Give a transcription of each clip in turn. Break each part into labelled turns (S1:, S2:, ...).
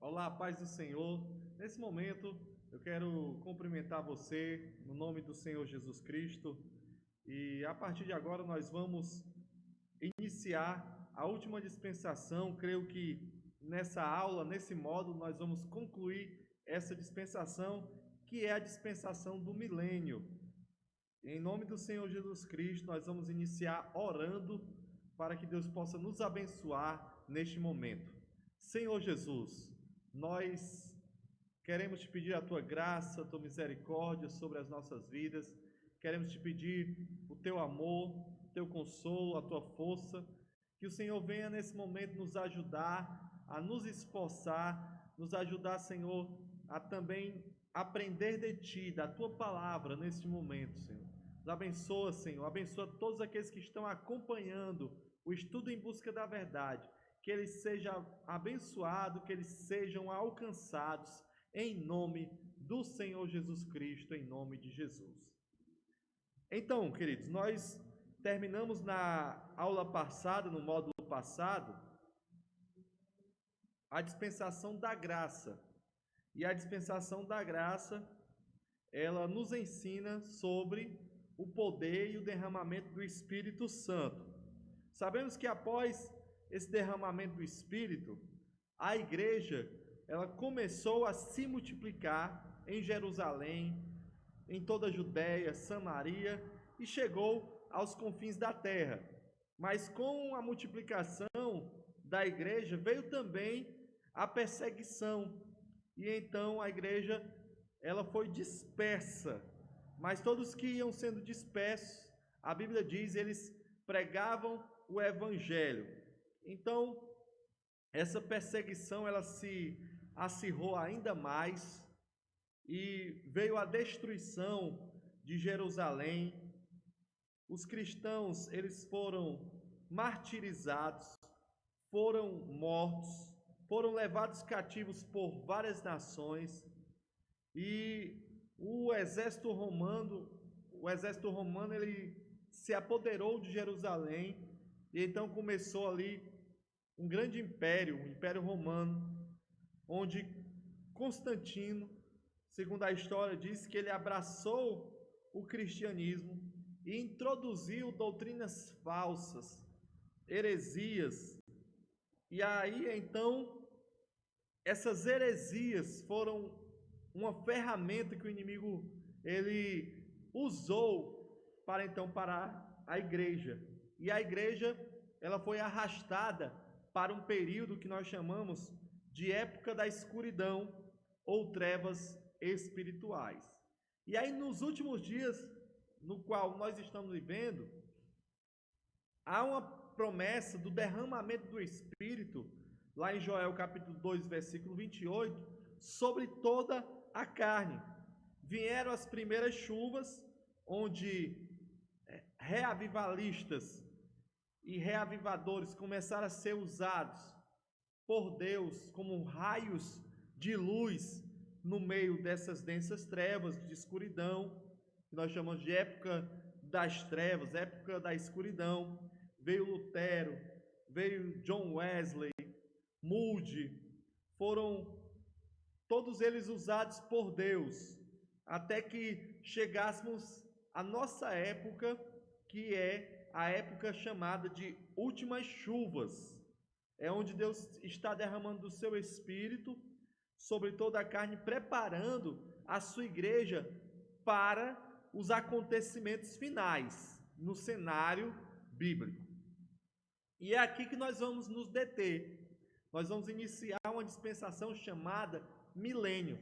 S1: Olá, paz do Senhor. Nesse momento, eu quero cumprimentar você no nome do Senhor Jesus Cristo. E a partir de agora, nós vamos iniciar a última dispensação. Creio que nessa aula, nesse módulo, nós vamos concluir essa dispensação, que é a dispensação do milênio. Em nome do Senhor Jesus Cristo, nós vamos iniciar orando para que Deus possa nos abençoar neste momento. Senhor Jesus, nós queremos te pedir a tua graça, a tua misericórdia sobre as nossas vidas. Queremos te pedir o teu amor, o teu consolo, a tua força. Que o Senhor venha nesse momento nos ajudar, a nos esforçar, nos ajudar, Senhor, a também aprender de ti, da tua palavra neste momento, Senhor. Nos abençoa, Senhor. Abençoa todos aqueles que estão acompanhando o estudo em busca da verdade. Que eles sejam abençoados, que eles sejam alcançados, em nome do Senhor Jesus Cristo, em nome de Jesus. Então, queridos, nós terminamos na aula passada, no módulo passado, a dispensação da graça. E a dispensação da graça, ela nos ensina sobre o poder e o derramamento do Espírito Santo. Sabemos que após esse derramamento do Espírito, a igreja, ela começou a se multiplicar em Jerusalém, em toda a Judéia, Samaria, e chegou aos confins da terra. Mas com a multiplicação da igreja, veio também a perseguição, e então a igreja, ela foi dispersa. Mas todos que iam sendo dispersos, a Bíblia diz, eles pregavam o evangelho. Então, essa perseguição, ela se acirrou ainda mais e veio a destruição de Jerusalém. Os cristãos, eles foram martirizados, foram mortos, foram levados cativos por várias nações e o exército romano, ele se apoderou de Jerusalém e então começou ali um grande império, o Império Romano, onde Constantino, segundo a história, diz que ele abraçou o cristianismo e introduziu doutrinas falsas, heresias. E aí, então, essas heresias foram uma ferramenta que o inimigo ele usou para então parar a igreja. E a igreja, ela foi arrastada para um período que nós chamamos de época da escuridão ou trevas espirituais. E aí, nos últimos dias, no qual nós estamos vivendo, há uma promessa do derramamento do Espírito, lá em Joel capítulo 2, versículo 28, sobre toda a carne. Vieram as primeiras chuvas, onde reavivalistas e reavivadores começaram a ser usados por Deus como raios de luz no meio dessas densas trevas de escuridão, que nós chamamos de época das trevas, época da escuridão. Veio Lutero, veio John Wesley, Moody, foram todos eles usados por Deus, até que chegássemos à nossa época, que é a época chamada de últimas chuvas. É onde Deus está derramando do seu Espírito sobre toda a carne, preparando a sua igreja para os acontecimentos finais no cenário bíblico. E é aqui que nós vamos nos deter. Nós vamos iniciar uma dispensação chamada milênio.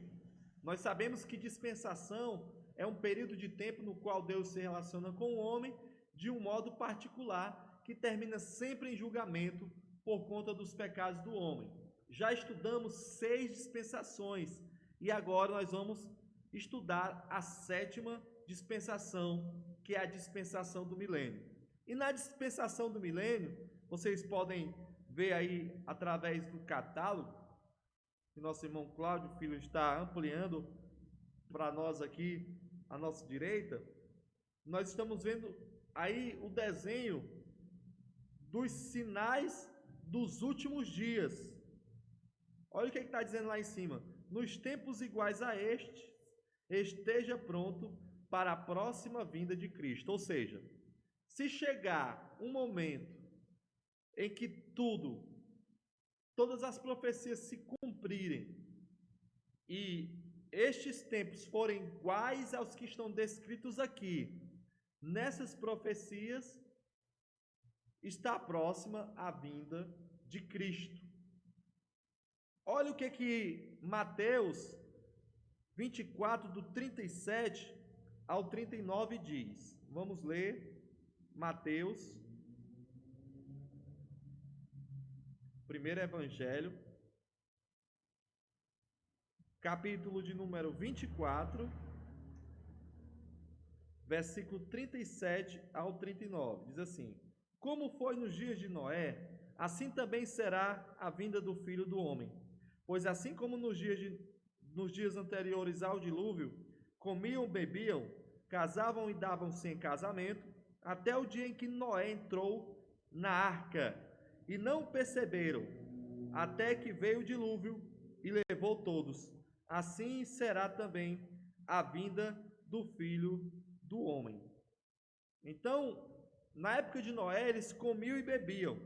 S1: Nós sabemos que dispensação é um período de tempo no qual Deus se relaciona com o homem de um modo particular, que termina sempre em julgamento por conta dos pecados do homem. Já estudamos 6 dispensações e agora nós vamos estudar a 7ª dispensação, que é a dispensação do milênio. E na dispensação do milênio, vocês podem ver aí através do catálogo, que nosso irmão Cláudio Filho está ampliando para nós aqui à nossa direita, nós estamos vendo aí o desenho dos sinais dos últimos dias. Olha o que está dizendo lá em cima. Nos tempos iguais a este, esteja pronto para a próxima vinda de Cristo. Ou seja, se chegar um momento em que todas as profecias se cumprirem e estes tempos forem iguais aos que estão descritos aqui, nessas profecias está próxima a vinda de Cristo. Olha o que Mateus 24, do 37 ao 39 diz. Vamos ler Mateus, primeiro evangelho, capítulo de número 24, versículo 37 ao 39. Diz assim: Como foi nos dias de Noé, assim também será a vinda do Filho do Homem. Pois assim como nos dias anteriores ao dilúvio, comiam, bebiam, casavam e davam-se em casamento, até o dia em que Noé entrou na arca, e não perceberam, até que veio o dilúvio e levou todos. Assim será também a vinda do Filho do Homem. Então, na época de Noé, eles comiam e bebiam,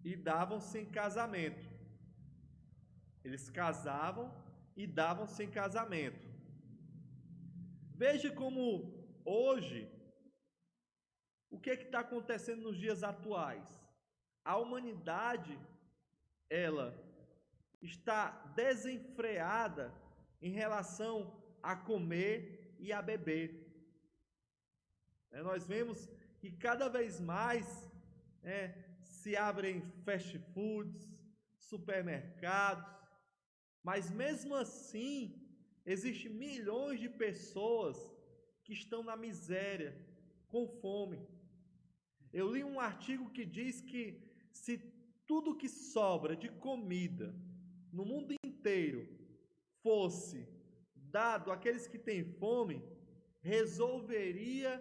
S1: e davam-se em casamento. Eles casavam e davam-se em casamento. Veja como hoje, o que está acontecendo nos dias atuais? A humanidade, ela está desenfreada em relação a comer e a beber. Nós vemos que cada vez mais se abrem fast foods, supermercados, mas mesmo assim, existem milhões de pessoas que estão na miséria, com fome. Eu li um artigo que diz que se tudo que sobra de comida no mundo inteiro fosse dado àqueles que têm fome, resolveria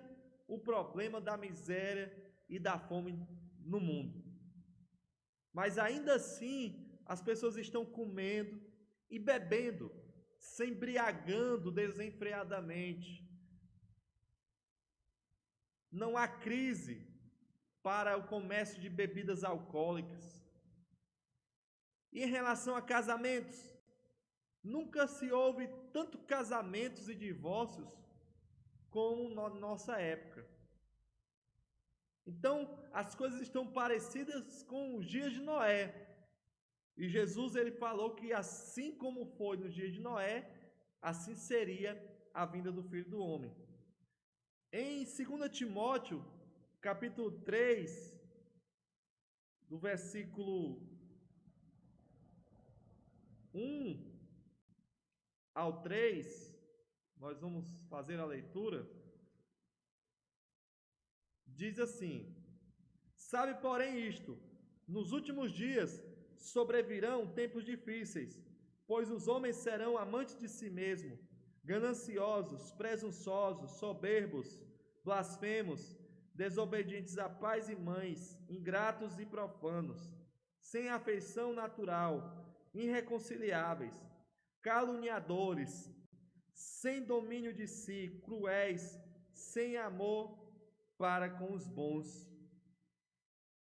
S1: o problema da miséria e da fome no mundo. Mas ainda assim, as pessoas estão comendo e bebendo, se embriagando desenfreadamente. Não há crise para o comércio de bebidas alcoólicas. E em relação a casamentos, nunca se houve tanto casamentos e divórcios como na nossa época. Então, as coisas estão parecidas com os dias de Noé. E Jesus, ele falou que assim como foi nos dias de Noé, assim seria a vinda do Filho do Homem. Em 2 Timóteo, capítulo 3, do versículo 1 ao 3, nós vamos fazer a leitura. Diz assim: Sabe, porém, isto, nos últimos dias sobrevirão tempos difíceis, pois os homens serão amantes de si mesmos, gananciosos, presunçosos, soberbos, blasfemos, desobedientes a pais e mães, ingratos e profanos, sem afeição natural, irreconciliáveis, caluniadores, sem domínio de si, cruéis, sem amor para com os bons.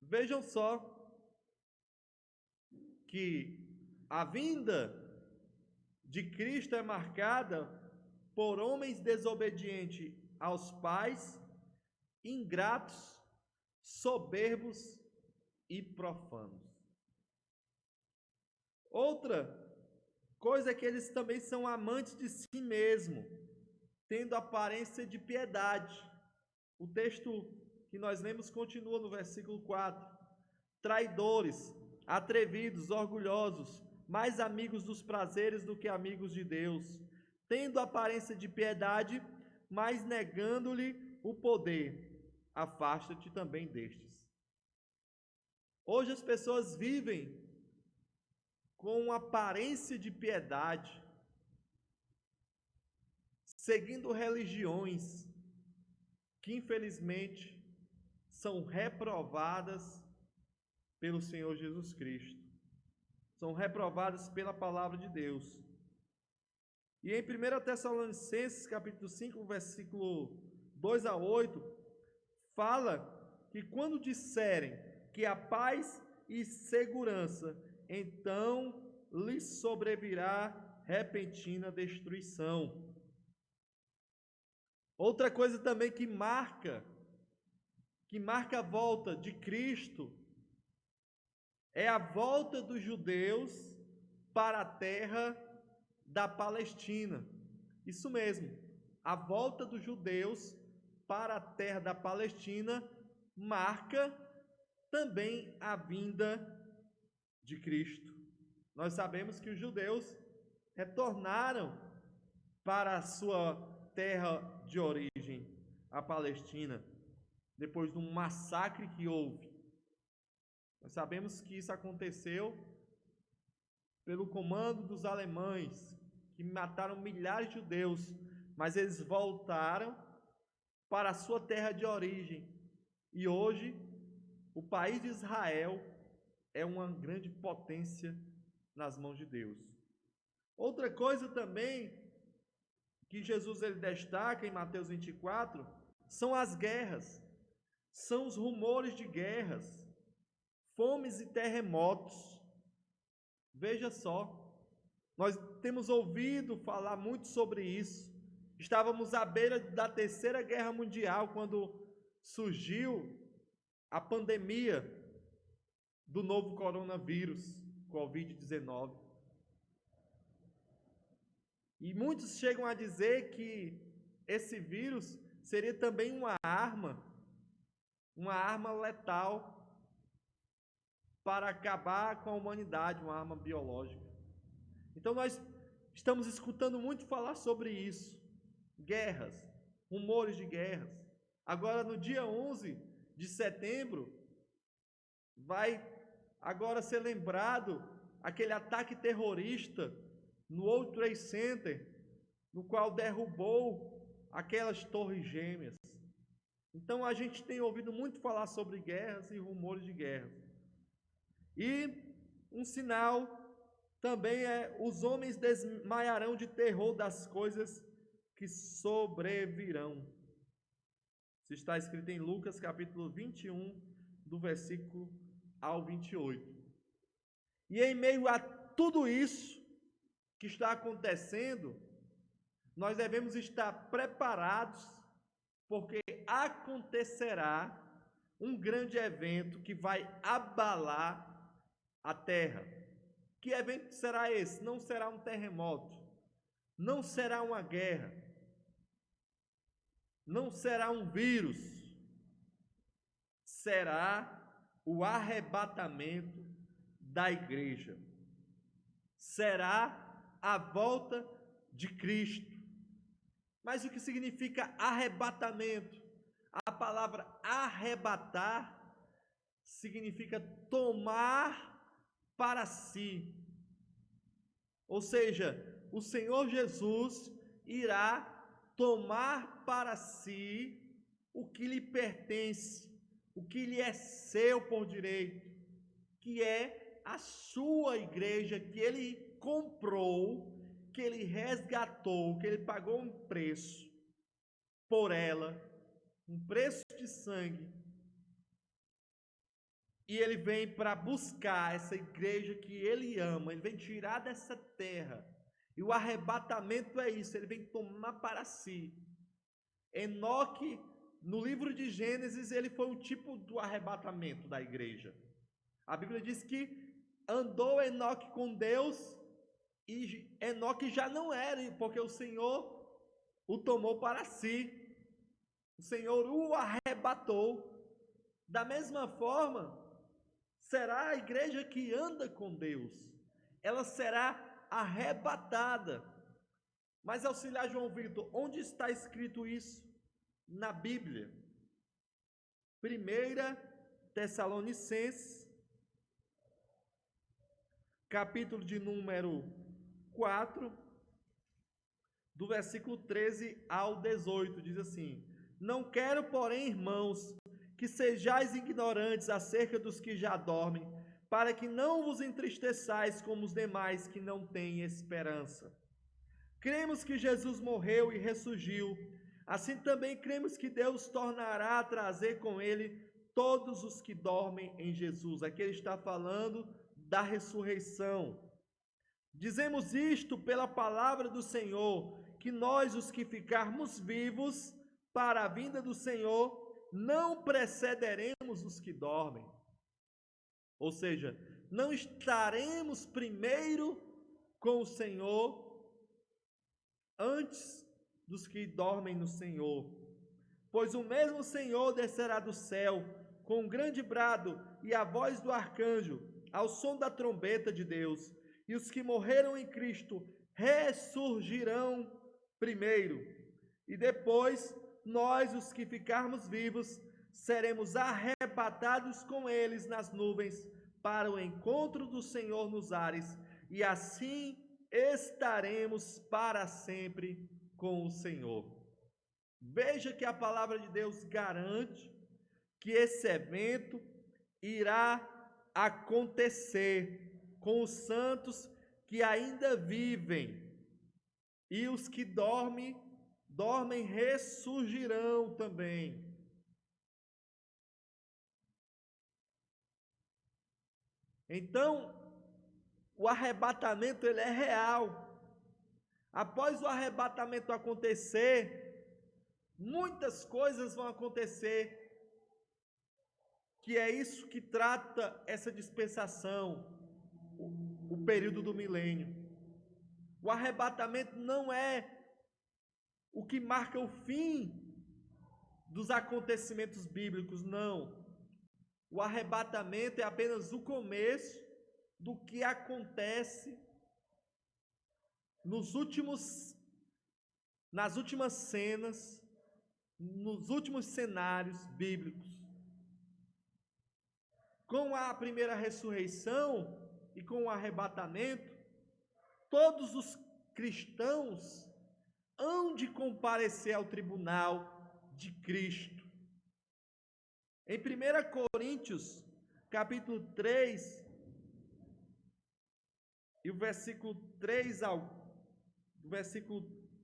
S1: Vejam só que a vinda de Cristo é marcada por homens desobedientes aos pais, ingratos, soberbos e profanos. Outra coisa é que eles também são amantes de si mesmo, tendo aparência de piedade. O texto que nós lemos continua no versículo 4. Traidores, atrevidos, orgulhosos, mais amigos dos prazeres do que amigos de Deus, tendo aparência de piedade, mas negando-lhe o poder. Afasta-te também destes. Hoje as pessoas vivem com aparência de piedade, seguindo religiões que infelizmente são reprovadas pelo Senhor Jesus Cristo. são reprovadas pela palavra de Deus. E em 1 Tessalonicenses, capítulo 5, versículo 2 a 8, fala que quando disserem que a paz e segurança, então lhes sobrevirá repentina destruição. Outra coisa também que marca a volta de Cristo é a volta dos judeus para a terra da Palestina. Isso mesmo, a volta dos judeus para a terra da Palestina marca também a vinda de Cristo. Nós sabemos que os judeus retornaram para a sua terra de origem, a Palestina, depois de um massacre que houve. Nós sabemos que isso aconteceu pelo comando dos alemães, que mataram milhares de judeus, mas eles voltaram para a sua terra de origem. E hoje, o país de Israel é uma grande potência nas mãos de Deus. Outra coisa também que Jesus ele destaca em Mateus 24 são as guerras, são os rumores de guerras, fomes e terremotos. Veja só, nós temos ouvido falar muito sobre isso. Estávamos à beira da Terceira Guerra Mundial quando surgiu a pandemia do novo coronavírus, Covid-19. E muitos chegam a dizer que esse vírus seria também uma arma letal para acabar com a humanidade, uma arma biológica. Então nós estamos escutando muito falar sobre isso. Guerras, rumores de guerras. Agora no dia 11 de setembro, vai agora ser lembrado aquele ataque terrorista no World Trade Center, no qual derrubou aquelas torres gêmeas. Então a gente tem ouvido muito falar sobre guerras e rumores de guerras. E um sinal também é: os homens desmaiarão de terror das coisas que sobrevirão. Isso está escrito em Lucas capítulo 21, do versículo ao 28. E em meio a tudo isso que está acontecendo, nós devemos estar preparados, porque acontecerá um grande evento que vai abalar a terra. Que evento será esse? Não será um terremoto, não será uma guerra, não será um vírus, será o arrebatamento da igreja. Será a volta de Cristo. Mas o que significa arrebatamento? A palavra arrebatar significa tomar para si. Ou seja, o Senhor Jesus irá tomar para si o que lhe pertence, o que lhe é seu por direito, que é a sua igreja, que ele comprou, que ele resgatou, que ele pagou um preço por ela, um preço de sangue. E ele vem para buscar essa igreja que ele ama, ele vem tirar dessa terra. E o arrebatamento é isso, ele vem tomar para si. Enoque, no livro de Gênesis, ele foi um tipo do arrebatamento da igreja. A Bíblia diz que andou Enoque com Deus, e Enoque já não era, porque o Senhor o tomou para si. O Senhor o arrebatou. Da mesma forma, será a igreja que anda com Deus. Ela será arrebatada. Mas, auxiliar João Vitor, onde está escrito isso? Na Bíblia. 1 Tessalonicenses, capítulo de número 4, do versículo 13 ao 18, diz assim: não quero, porém, irmãos, que sejais ignorantes acerca dos que já dormem, para que não vos entristeçais como os demais que não têm esperança. Cremos que Jesus morreu e ressurgiu. Assim também cremos que Deus tornará a trazer com ele todos os que dormem em Jesus. Aqui ele está falando da ressurreição. Dizemos isto pela palavra do Senhor, que nós, os que ficarmos vivos para a vinda do Senhor, não precederemos os que dormem. Ou seja, não estaremos primeiro com o Senhor antes dos que dormem no Senhor. Pois o mesmo Senhor descerá do céu com um grande brado e a voz do arcanjo, ao som da trombeta de Deus, e os que morreram em Cristo ressurgirão primeiro. E depois, nós, os que ficarmos vivos, seremos arrebatados com eles nas nuvens para o encontro do Senhor nos ares, e assim estaremos para sempre com o Senhor. Veja que a palavra de Deus garante que esse evento irá acontecer com os santos que ainda vivem, e os que dormem ressurgirão também. Então, o arrebatamento ele é real. Após o arrebatamento acontecer, muitas coisas vão acontecer, que é isso que trata essa dispensação, o período do milênio. O arrebatamento não é o que marca o fim dos acontecimentos bíblicos, não. O arrebatamento é apenas o começo do que acontece nas últimas cenas, nos últimos cenários bíblicos. Com a primeira ressurreição e com o arrebatamento, todos os cristãos hão de comparecer ao tribunal de Cristo. Em 1 Coríntios, capítulo 3, e o versículo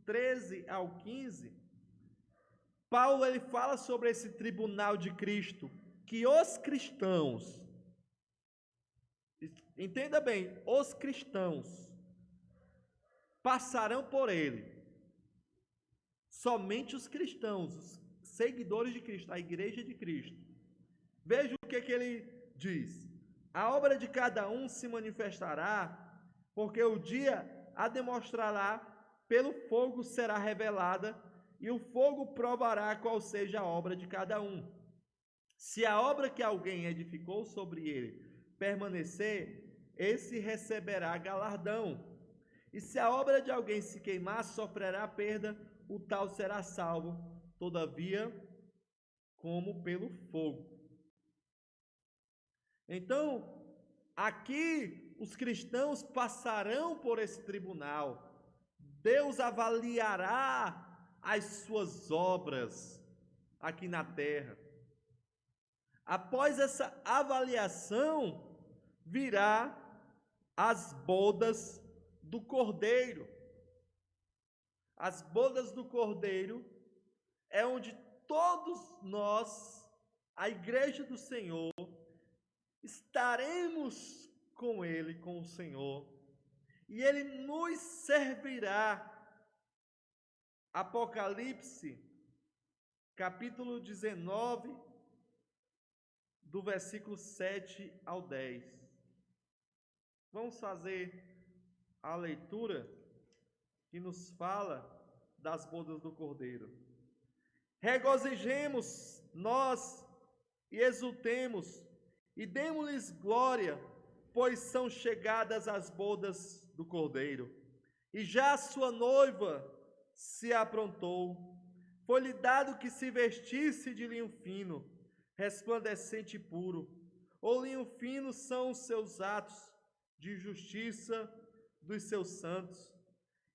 S1: 13 ao 15, Paulo ele fala sobre esse tribunal de Cristo, que os cristãos, entenda bem, os cristãos passarão por ele. Somente os cristãos, os seguidores de Cristo, a igreja de Cristo. Veja o que ele diz. A obra de cada um se manifestará, porque o dia a demonstrará, pelo fogo será revelada, e o fogo provará qual seja a obra de cada um. Se a obra que alguém edificou sobre ele permanecer, esse receberá galardão. E se a obra de alguém se queimar, sofrerá perda, o tal será salvo, todavia, como pelo fogo. Então, aqui os cristãos passarão por esse tribunal. Deus avaliará as suas obras aqui na terra. Após essa avaliação, virá as bodas do Cordeiro. As bodas do Cordeiro é onde todos nós, a igreja do Senhor, estaremos com Ele, com o Senhor, e Ele nos servirá. Apocalipse, capítulo 19, do versículo 7 ao 10. Vamos fazer a leitura que nos fala das bodas do Cordeiro. Regozijemos nós e exultemos, e demos-lhes glória, pois são chegadas as bodas do Cordeiro, e já a sua noiva se aprontou. Foi-lhe dado que se vestisse de linho fino, resplandecente e puro. O linho fino são os seus atos de justiça dos seus santos.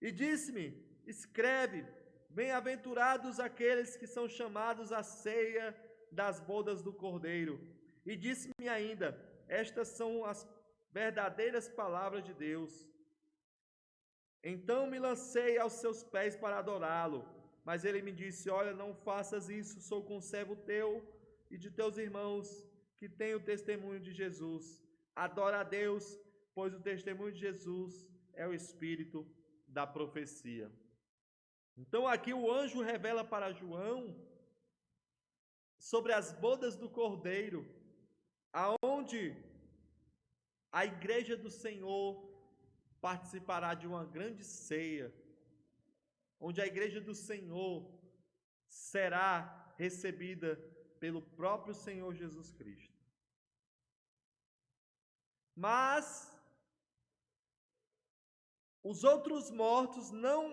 S1: E disse-me: escreve, bem-aventurados aqueles que são chamados à ceia das bodas do Cordeiro. E disse-me ainda: estas são as verdadeiras palavras de Deus. Então me lancei aos seus pés para adorá-lo, mas ele me disse: olha, não faças isso, sou conservo teu e de teus irmãos, que têm o testemunho de Jesus. Adora a Deus, pois o testemunho de Jesus é o espírito da profecia. Então aqui o anjo revela para João sobre as bodas do Cordeiro, aonde a igreja do Senhor participará de uma grande ceia, onde a igreja do Senhor será recebida pelo próprio Senhor Jesus Cristo. Mas os outros mortos não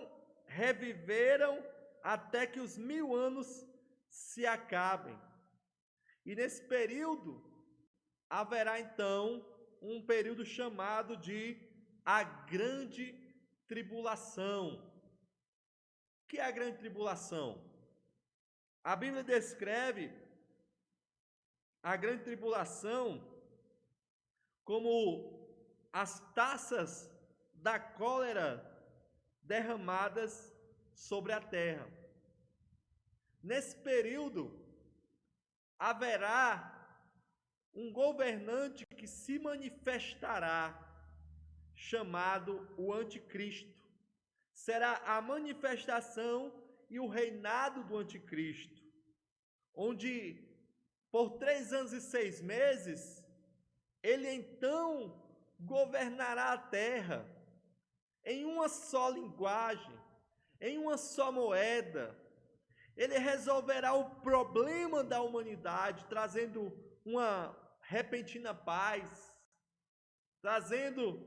S1: reviveram até que os 1000 anos se acabem. E nesse período haverá então um período chamado de a grande tribulação. O que é a grande tribulação? A Bíblia descreve a grande tribulação como as taças da cólera derramadas sobre a terra. Nesse período haverá um governante que se manifestará, chamado o Anticristo. Será a manifestação e o reinado do Anticristo, onde por 3 anos e 6 meses, ele então governará a terra em uma só linguagem, em uma só moeda. Ele resolverá o problema da humanidade, trazendo uma repentina paz, trazendo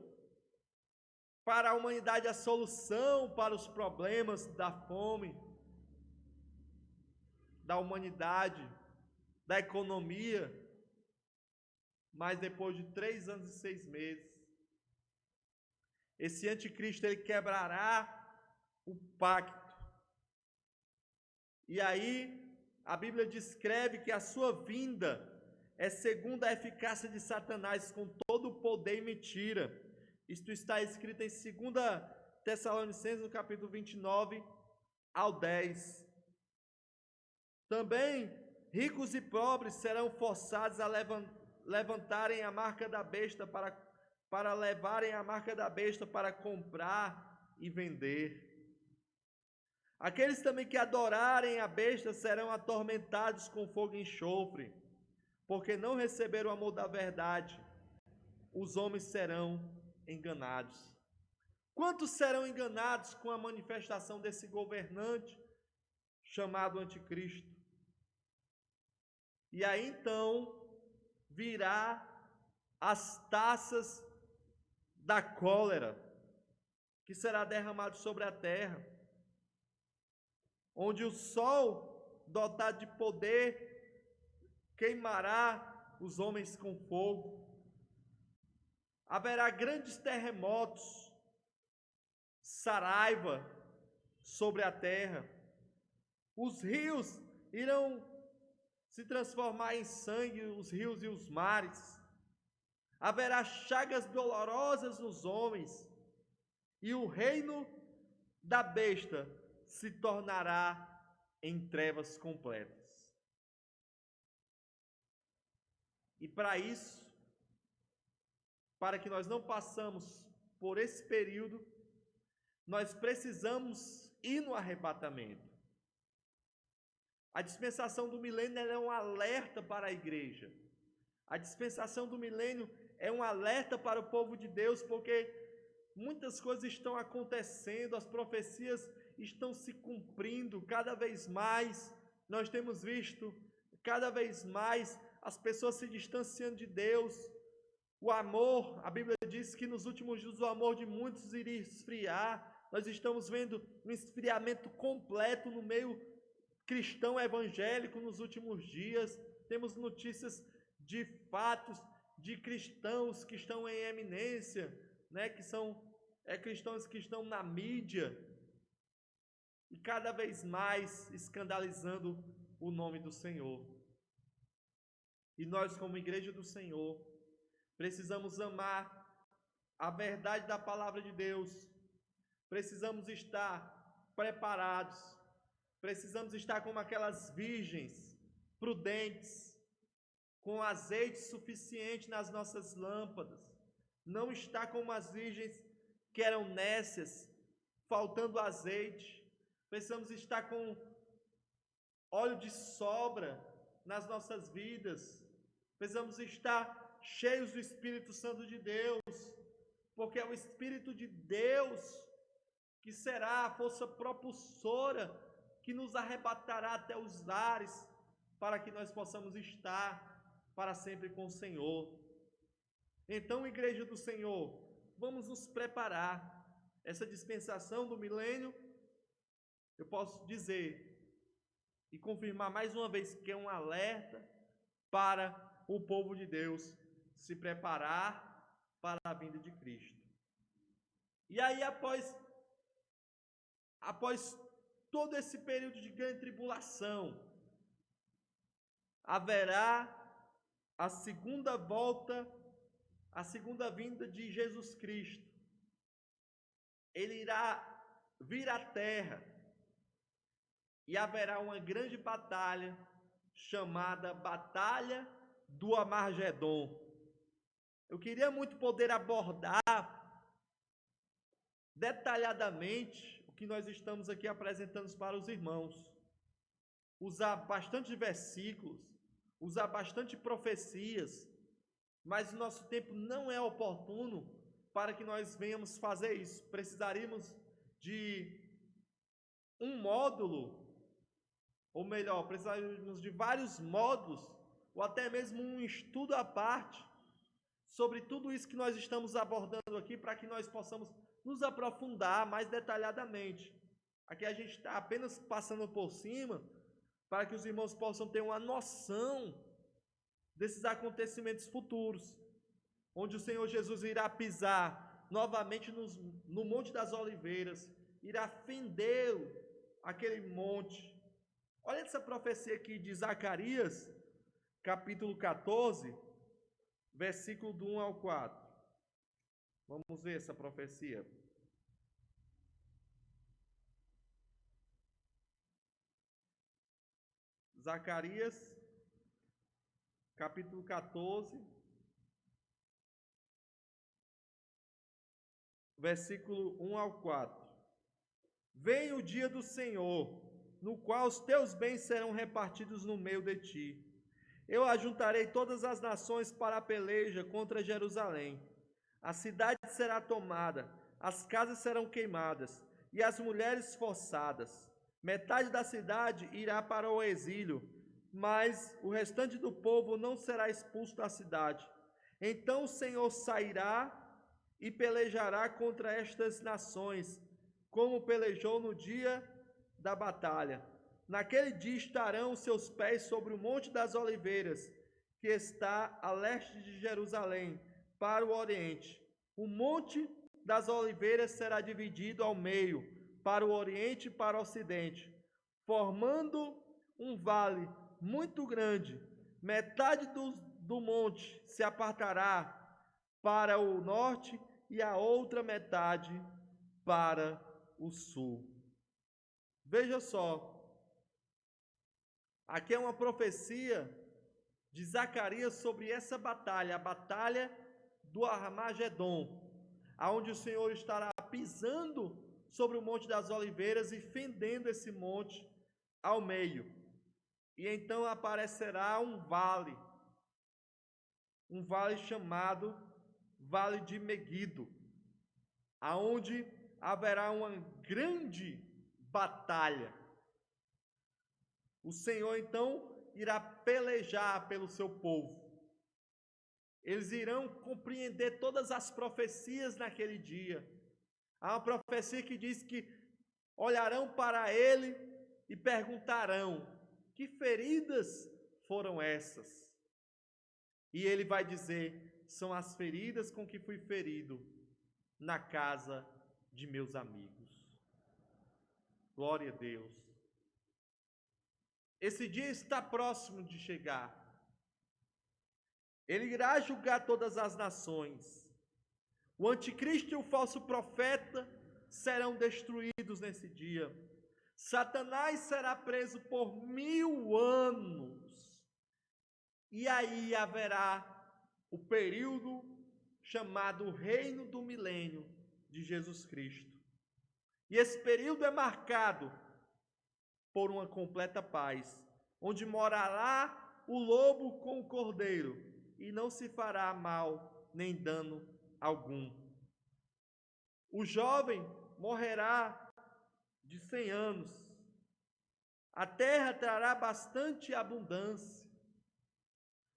S1: para a humanidade a solução para os problemas da fome, da humanidade, da economia. Mas depois de 3 anos e 6 meses, esse anticristo ele quebrará o pacto. E aí a Bíblia descreve que a sua vinda é segundo a eficácia de Satanás, com todo o poder e mentira. Isto está escrito em 2 Tessalonicenses, no capítulo 29 ao 10. Também ricos e pobres serão forçados a levantarem a marca da besta para levarem a marca da besta para comprar e vender. Aqueles também que adorarem a besta serão atormentados com fogo e enxofre, porque não receberam o amor da verdade. Os homens serão enganados. Quantos serão enganados com a manifestação desse governante chamado Anticristo? E aí então virá as taças da cólera, que será derramado sobre a terra, onde o sol, dotado de poder, queimará os homens com fogo. Haverá grandes terremotos, saraiva sobre a terra. Os rios irão se transformar em sangue, os rios e os mares. Haverá chagas dolorosas nos homens, e o reino da besta se tornará em trevas completas. E para isso, para que nós não passamos por esse período, nós precisamos ir no arrebatamento. A dispensação do milênio é um alerta para a igreja. A dispensação do milênio é um alerta para o povo de Deus, porque muitas coisas estão acontecendo, as profecias estão se cumprindo cada vez mais. Nós temos visto cada vez mais as pessoas se distanciando de Deus. O amor, a Bíblia diz que nos últimos dias o amor de muitos iria esfriar. Nós estamos vendo um esfriamento completo no meio cristão evangélico nos últimos dias. Temos notícias de fatos de cristãos que estão em eminência, que são cristãos que estão na mídia e cada vez mais escandalizando o nome do Senhor. E nós, como igreja do Senhor, precisamos amar a verdade da palavra de Deus, precisamos estar preparados, precisamos estar como aquelas virgens prudentes, com azeite suficiente nas nossas lâmpadas, não estar como as virgens que eram nécias, faltando azeite. Precisamos estar com óleo de sobra nas nossas vidas, precisamos estar cheios do Espírito Santo de Deus, porque é o Espírito de Deus que será a força propulsora que nos arrebatará até os lares, para que nós possamos estar para sempre com o Senhor. Então, igreja do Senhor, vamos nos preparar. Essa dispensação do milênio, eu posso dizer e confirmar mais uma vez que é um alerta para o povo de Deus se preparar para a vinda de Cristo. E aí, após todo esse período de grande tribulação, haverá a segunda volta, a segunda vinda de Jesus Cristo. Ele irá vir à terra e haverá uma grande batalha chamada Batalha do Armagedon. Eu queria muito poder abordar detalhadamente o que nós estamos aqui apresentando para os irmãos, usar bastante versículos, usar bastante profecias, mas o nosso tempo não é oportuno para que nós venhamos fazer isso. Precisaríamos de um módulo, ou melhor, precisaríamos de vários módulos, ou até mesmo um estudo à parte, sobre tudo isso que nós estamos abordando aqui, para que nós possamos nos aprofundar mais detalhadamente. Aqui a gente está apenas passando por cima, para que os irmãos possam ter uma noção desses acontecimentos futuros, onde o Senhor Jesus irá pisar novamente no Monte das Oliveiras, irá fender aquele monte. Olha essa profecia aqui de Zacarias, capítulo 14, versículo do 1 ao 4. Vamos ver essa profecia. Zacarias, capítulo 14, versículo 1 ao 4. Vem o dia do Senhor, no qual os teus bens serão repartidos no meio de ti. Eu ajuntarei todas as nações para a peleja contra Jerusalém. A cidade será tomada, as casas serão queimadas e as mulheres forçadas. Metade da cidade irá para o exílio, mas o restante do povo não será expulso da cidade. Então o Senhor sairá e pelejará contra estas nações, como pelejou no dia da batalha. Naquele dia estarão seus pés sobre o Monte das Oliveiras, que está a leste de Jerusalém, para o oriente. O Monte das Oliveiras será dividido ao meio, para o oriente e para o ocidente, formando um vale muito grande. Metade do monte se apartará para o norte e a outra metade para o sul. Veja só, aqui é uma profecia de Zacarias sobre essa batalha, a batalha do Armagedon, aonde o Senhor estará pisando sobre o Monte das Oliveiras e fendendo esse monte ao meio. E então aparecerá um vale chamado Vale de Meguido, aonde haverá uma grande batalha. O Senhor então irá pelejar pelo seu povo. Eles irão compreender todas as profecias naquele dia. Há uma profecia que diz que olharão para ele e perguntarão: que feridas foram essas? E ele vai dizer: são as feridas com que fui ferido na casa de meus amigos. Glória a Deus. Esse dia está próximo de chegar. Ele irá julgar todas as nações. O anticristo e o falso profeta serão destruídos nesse dia. Satanás será preso por 1000 anos. E aí haverá o período chamado Reino do Milênio de Jesus Cristo. E esse período é marcado por uma completa paz, onde morará o lobo com o cordeiro, e não se fará mal nem dano algum. O jovem morrerá de 100 anos. A terra trará bastante abundância.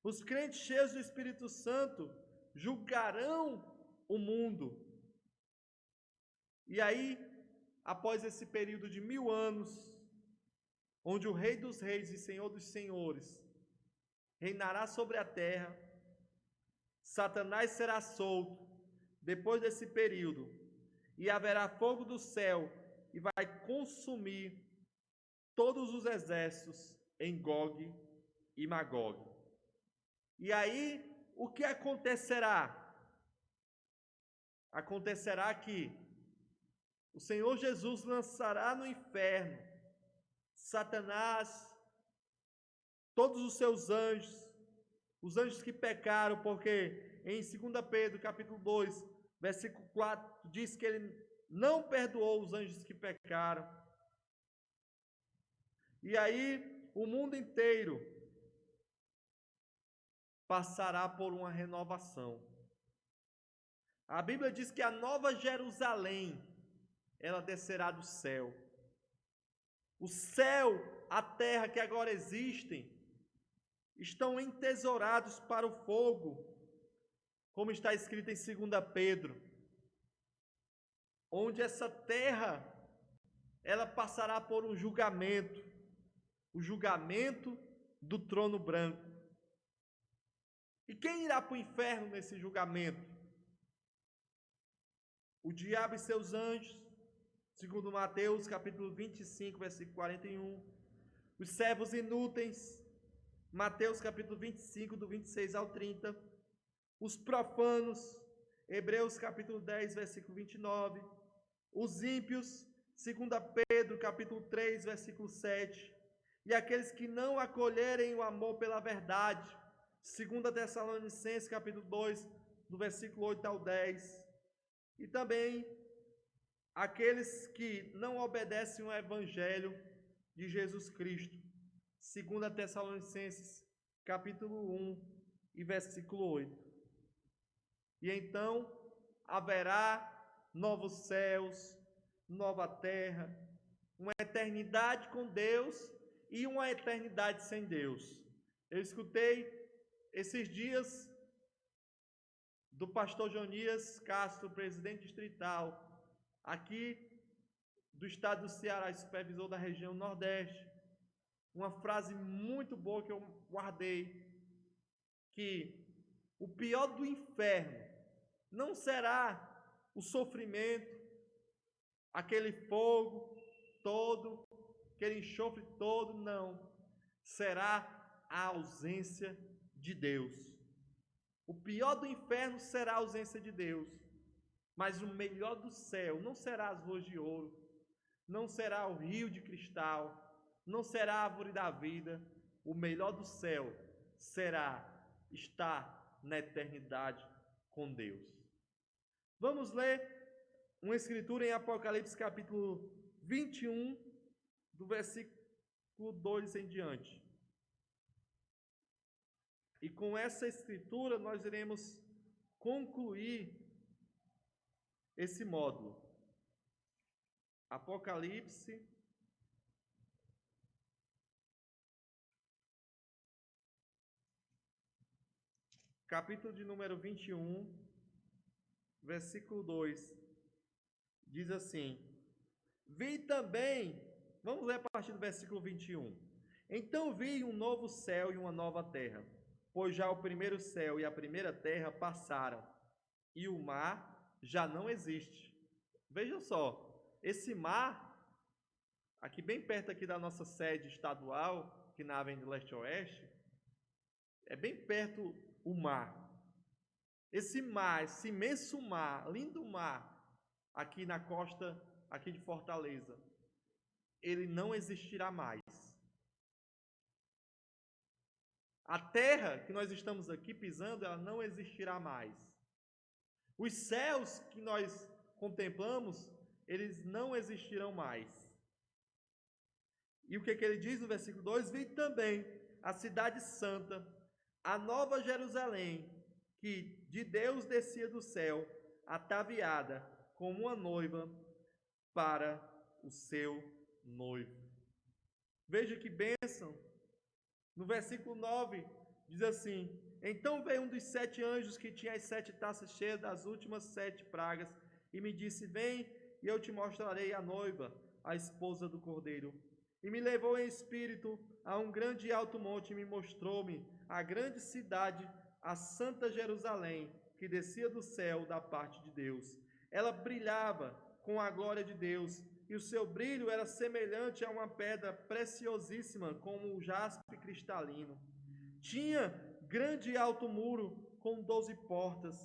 S1: Os crentes cheios do Espírito Santo julgarão o mundo. E aí, após esse período de 1000 anos, onde o Rei dos Reis e Senhor dos Senhores reinará sobre a terra, Satanás será solto depois desse período, e haverá fogo do céu e vai consumir todos os exércitos em Gog e Magog. E aí, o que acontecerá? Acontecerá que o Senhor Jesus lançará no inferno Satanás, todos os seus anjos, os anjos que pecaram, porque em 2 Pedro, capítulo 2, versículo 4, diz que ele não perdoou os anjos que pecaram. E aí, o mundo inteiro passará por uma renovação. A Bíblia diz que a nova Jerusalém, ela descerá do céu. O céu, a terra que agora existem, estão entesourados para o fogo, como está escrito em 2 Pedro, onde essa terra, ela passará por um julgamento, o julgamento do trono branco. E quem irá para o inferno nesse julgamento? O diabo e seus anjos, segundo Mateus, capítulo 25, versículo 41. Os servos inúteis, Mateus, capítulo 25, do 26 ao 30. Os profanos, Hebreus, capítulo 10, versículo 29. Os ímpios, 2 Pedro, capítulo 3, versículo 7. E aqueles que não acolherem o amor pela verdade, 2 Tessalonicenses, capítulo 2, do versículo 8 ao 10. E também aqueles que não obedecem ao evangelho de Jesus Cristo, 2 Tessalonicenses, capítulo 1 e versículo 8. E então haverá novos céus, nova terra, uma eternidade com Deus e uma eternidade sem Deus. Eu escutei esses dias do pastor Jonias Castro, presidente distrital, aqui do estado do Ceará, supervisor da região Nordeste, uma frase muito boa que eu guardei, que o pior do inferno não será o sofrimento, aquele fogo todo, aquele enxofre todo, não. Será a ausência de Deus. O pior do inferno será a ausência de Deus. Mas o melhor do céu não será as ruas de ouro, não será o rio de cristal, não será a árvore da vida. O melhor do céu será estar na eternidade com Deus. Vamos ler uma escritura em Apocalipse capítulo 21, do versículo 2 em diante. E com essa escritura nós iremos concluir esse módulo. Apocalipse, capítulo de número 21, versículo 2, diz assim: vi também, vamos ler a partir do versículo 21. Então vi um novo céu e uma nova terra, pois já o primeiro céu e a primeira terra passaram, e o mar já não existe. Vejam só, esse mar, aqui bem perto aqui da nossa sede estadual, aqui na Avenida Leste-Oeste, é bem perto o mar. Esse mar, esse imenso mar, lindo mar, aqui na costa, aqui de Fortaleza, ele não existirá mais. A terra que nós estamos aqui pisando, ela não existirá mais. Os céus que nós contemplamos, eles não existirão mais. E o que ele diz no versículo 2? Vi também a cidade santa, a nova Jerusalém, que de Deus descia do céu, ataviada como uma noiva para o seu noivo. Veja que bênção. No versículo 9, diz assim: então veio um dos 7 anjos que tinha as 7 taças cheias das últimas 7 pragas, e me disse: vem, e eu te mostrarei a noiva, a esposa do Cordeiro. E me levou em espírito a um grande e alto monte, e me mostrou-me a grande cidade, a santa Jerusalém, que descia do céu da parte de Deus. Ela brilhava com a glória de Deus, e o seu brilho era semelhante a uma pedra preciosíssima, como o jaspe cristalino. Tinha grande e alto muro com 12 portas,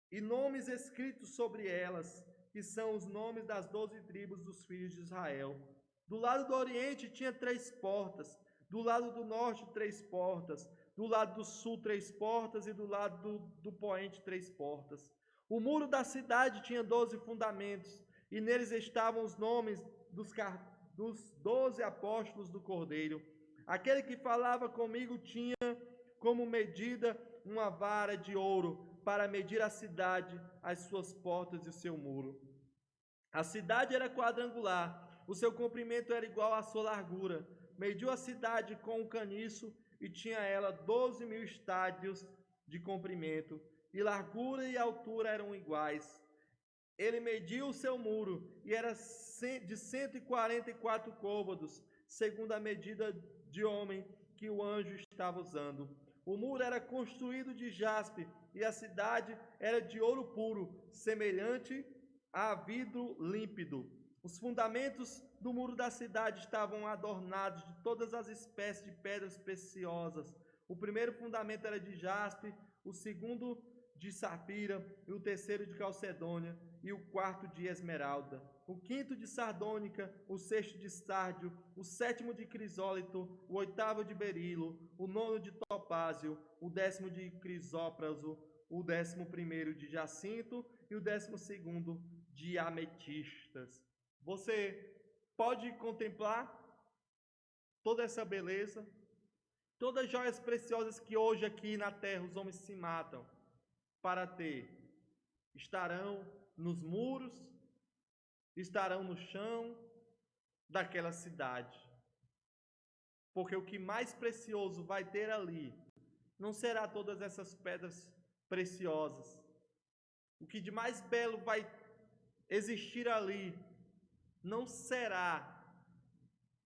S1: e nomes escritos sobre elas, que são os nomes das 12 tribos dos filhos de Israel. Do lado do oriente tinha 3 portas, do lado do norte 3 portas, do lado do sul 3 portas, e do lado do poente 3 portas. O muro da cidade tinha 12 fundamentos, e neles estavam os nomes dos 12 apóstolos do Cordeiro. Aquele que falava comigo tinha como medida uma vara de ouro para medir a cidade, as suas portas e o seu muro. A cidade era quadrangular, o seu comprimento era igual à sua largura. Mediu a cidade com um caniço e tinha ela 12.000 estádios de comprimento, e largura e altura eram iguais. Ele mediu o seu muro, e era de 144 côvados, segundo a medida de homem que o anjo estava usando. O muro era construído de jaspe, e a cidade era de ouro puro, semelhante a vidro límpido. Os fundamentos do muro da cidade estavam adornados de todas as espécies de pedras preciosas. O primeiro fundamento era de jaspe, o segundo de safira, e o terceiro de calcedônia, e o quarto de esmeralda, o quinto de sardônica, o sexto de sárdio, o sétimo de crisólito, o oitavo de berilo, o nono de topázio, o 10º de crisópraso, o 11º de jacinto e o 12º de ametistas. Você pode contemplar toda essa beleza, todas as joias preciosas que hoje aqui na terra os homens se matam para ter, estarão nos muros, estarão no chão daquela cidade. Porque o que mais precioso vai ter ali não será todas essas pedras preciosas. O que de mais belo vai existir ali não será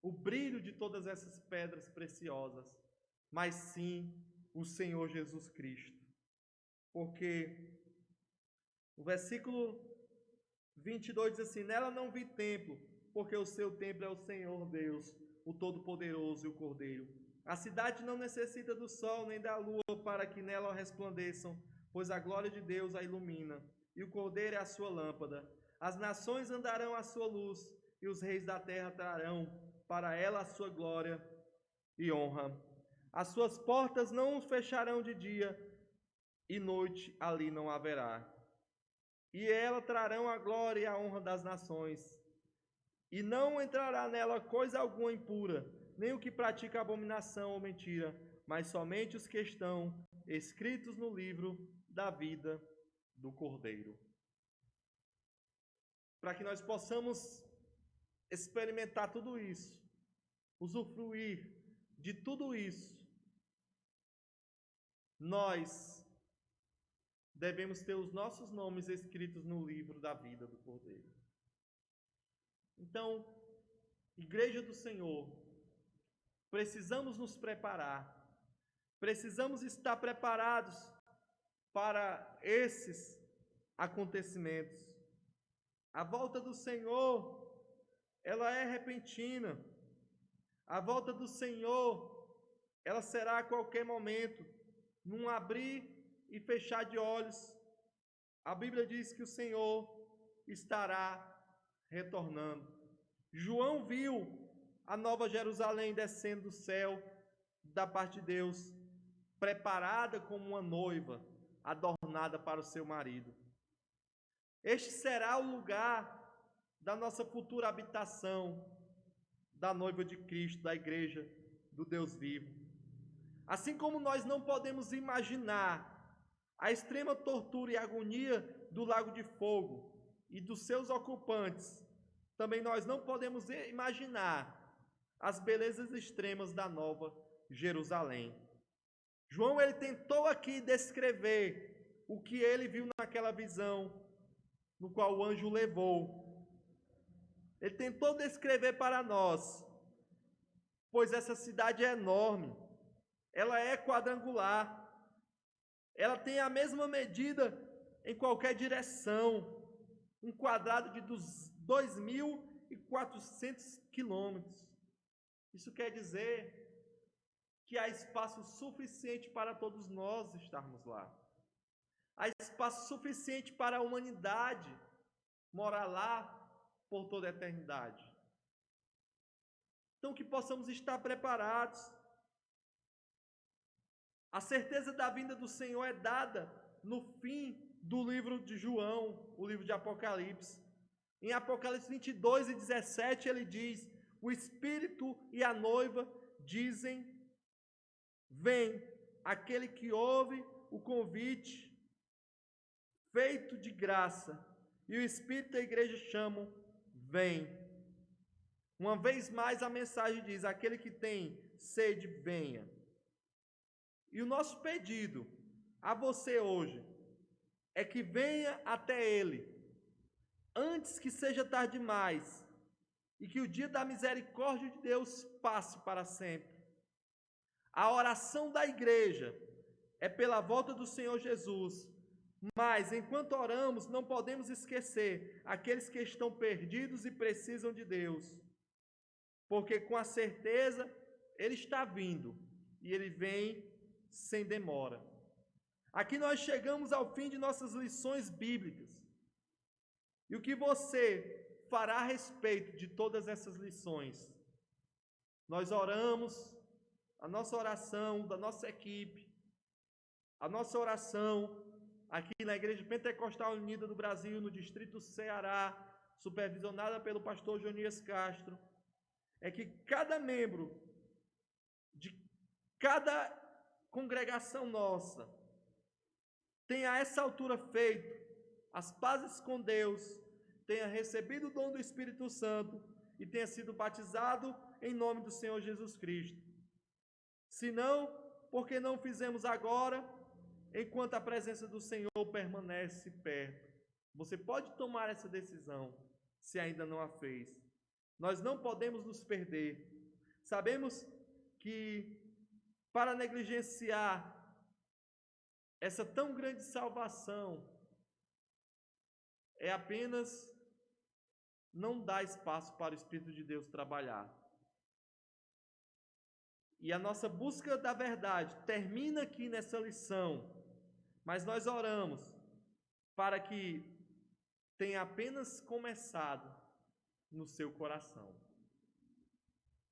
S1: o brilho de todas essas pedras preciosas, mas sim o Senhor Jesus Cristo. Porque o versículo 22 diz assim: nela não vi templo, porque o seu templo é o Senhor Deus, o Todo-Poderoso e o Cordeiro. A cidade não necessita do sol nem da lua para que nela resplandeçam, pois a glória de Deus a ilumina, e o Cordeiro é a sua lâmpada. As nações andarão à sua luz, e os reis da terra trarão para ela a sua glória e honra. As suas portas não fecharão de dia, e noite ali não haverá. E ela trarão a glória e a honra das nações. E não entrará nela coisa alguma impura, nem o que pratica abominação ou mentira, mas somente os que estão escritos no livro da vida do Cordeiro. Para que nós possamos experimentar tudo isso, usufruir de tudo isso, nós devemos ter os nossos nomes escritos no livro da vida do Cordeiro. Então, Igreja do Senhor, precisamos nos preparar, precisamos estar preparados para esses acontecimentos. A volta do Senhor, ela é repentina. A volta do Senhor, ela será a qualquer momento, num abrir e fechar de olhos, a Bíblia diz que o Senhor estará retornando. João viu a nova Jerusalém descendo do céu, da parte de Deus, preparada como uma noiva, adornada para o seu marido. Este será o lugar da nossa futura habitação, da noiva de Cristo, da igreja do Deus vivo. Assim como nós não podemos imaginar a extrema tortura e agonia do lago de fogo e dos seus ocupantes, também nós não podemos imaginar as belezas extremas da nova Jerusalém. João, ele tentou aqui descrever o que ele viu naquela visão, no qual o anjo levou. Ele tentou descrever para nós, pois essa cidade é enorme, ela é quadrangular, ela tem a mesma medida em qualquer direção, um quadrado de 2.400 quilômetros. Isso quer dizer que há espaço suficiente para todos nós estarmos lá. Há espaço suficiente para a humanidade morar lá por toda a eternidade. Então, que possamos estar preparados. A certeza da vinda do Senhor é dada no fim do livro de João, o livro de Apocalipse. Em Apocalipse 22:17, ele diz: o Espírito e a noiva dizem: vem. Aquele que ouve o convite feito de graça, e o Espírito e a igreja chamam: vem. Uma vez mais a mensagem diz: aquele que tem sede, venha. E o nosso pedido a você hoje é que venha até Ele, antes que seja tarde demais, e que o dia da misericórdia de Deus passe para sempre. A oração da igreja é pela volta do Senhor Jesus, mas enquanto oramos, não podemos esquecer aqueles que estão perdidos e precisam de Deus, porque com a certeza Ele está vindo, e Ele vem sem demora. Aqui nós chegamos ao fim de nossas lições bíblicas. E o que você fará a respeito de todas essas lições? Nós oramos, a nossa oração da nossa equipe, a nossa oração aqui na Igreja Pentecostal Unida do Brasil, no Distrito Ceará, supervisionada pelo pastor Jonias Castro, é que cada membro de cada congregação nossa tenha a essa altura feito as pazes com Deus, tenha recebido o dom do Espírito Santo e tenha sido batizado em nome do Senhor Jesus Cristo. Se não, porque não fizemos agora, enquanto a presença do Senhor permanece perto. Você pode tomar essa decisão, se ainda não a fez. Nós não podemos nos perder. Sabemos que para negligenciar essa tão grande salvação é apenas não dar espaço para o Espírito de Deus trabalhar. E a nossa busca da verdade termina aqui nessa lição, mas nós oramos para que tenha apenas começado no seu coração.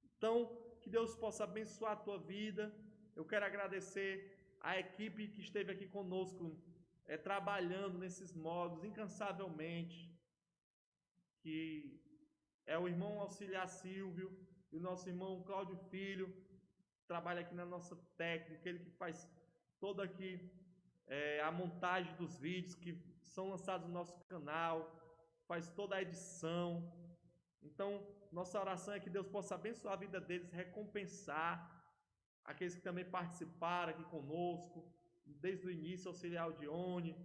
S1: Então, que Deus possa abençoar a tua vida. Eu quero agradecer a equipe que esteve aqui conosco, trabalhando nesses modos incansavelmente, que é o irmão auxiliar Silvio e o nosso irmão Cláudio Filho, trabalha aqui na nossa técnica, ele que faz toda aqui a montagem dos vídeos que são lançados no nosso canal, faz toda a edição. Então, nossa oração é que Deus possa abençoar a vida deles, recompensar aqueles que também participaram aqui conosco, desde o início, auxiliar Aldione,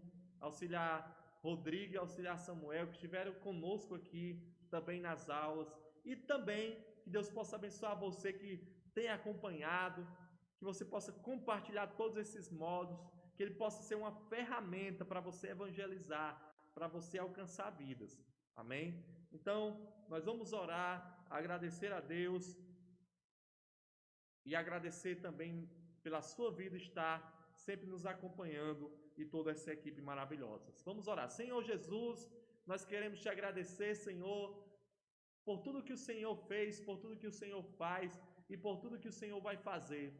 S1: auxiliar Rodrigo e auxiliar Samuel, que estiveram conosco aqui também nas aulas, e também que Deus possa abençoar você que tem acompanhado, que você possa compartilhar todos esses modos, que ele possa ser uma ferramenta para você evangelizar, para você alcançar vidas. Amém? Então, nós vamos orar, agradecer a Deus e agradecer também pela sua vida estar sempre nos acompanhando e toda essa equipe maravilhosa. Vamos orar. Senhor Jesus, nós queremos te agradecer, Senhor, por tudo que o Senhor fez, por tudo que o Senhor faz e por tudo que o Senhor vai fazer.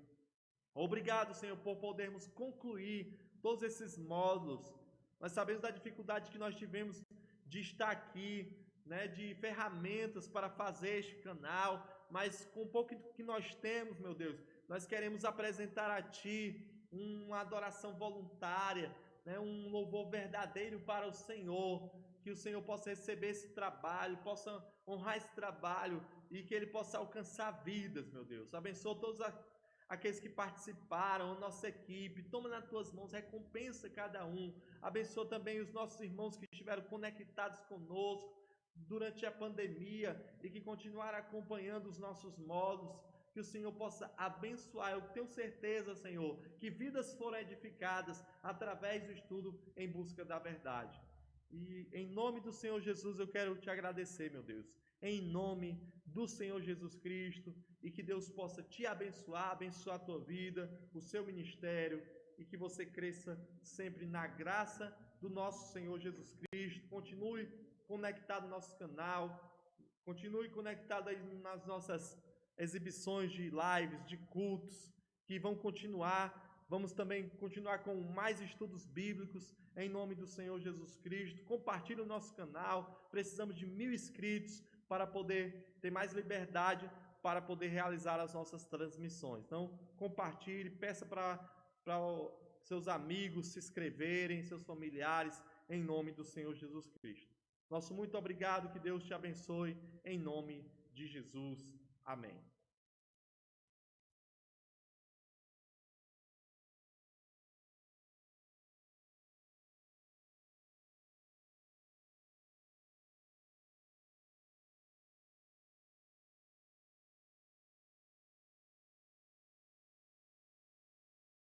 S1: Obrigado, Senhor, por podermos concluir todos esses módulos. Nós sabemos da dificuldade que nós tivemos de estar aqui, né, de ferramentas para fazer este canal, mas com o pouco que nós temos, meu Deus, nós queremos apresentar a Ti uma adoração voluntária, né, um louvor verdadeiro para o Senhor, que o Senhor possa receber esse trabalho, possa honrar esse trabalho e que ele possa alcançar vidas, meu Deus. Abençoa todos aqueles que participaram, a nossa equipe, toma nas tuas mãos, recompensa cada um. Abençoa também os nossos irmãos que estiveram conectados conosco durante a pandemia e que continuaram acompanhando os nossos módulos. Que o Senhor possa abençoar. Eu tenho certeza, Senhor, que vidas foram edificadas através do estudo em busca da verdade. E em nome do Senhor Jesus eu quero te agradecer, meu Deus. Em nome do Senhor Jesus Cristo, e que Deus possa te abençoar, abençoar a tua vida, o seu ministério, e que você cresça sempre na graça do nosso Senhor Jesus Cristo. Continue conectado no nosso canal, continue conectado aí nas nossas exibições de lives, de cultos, que vão continuar. Vamos também continuar com mais estudos bíblicos, em nome do Senhor Jesus Cristo. Compartilhe o nosso canal, precisamos de 1000 inscritos para poder ter mais liberdade, para poder realizar as nossas transmissões. Então, compartilhe, peça para seus amigos se inscreverem, seus familiares, em nome do Senhor Jesus Cristo. Nosso muito obrigado, que Deus te abençoe, em nome de Jesus. Amém.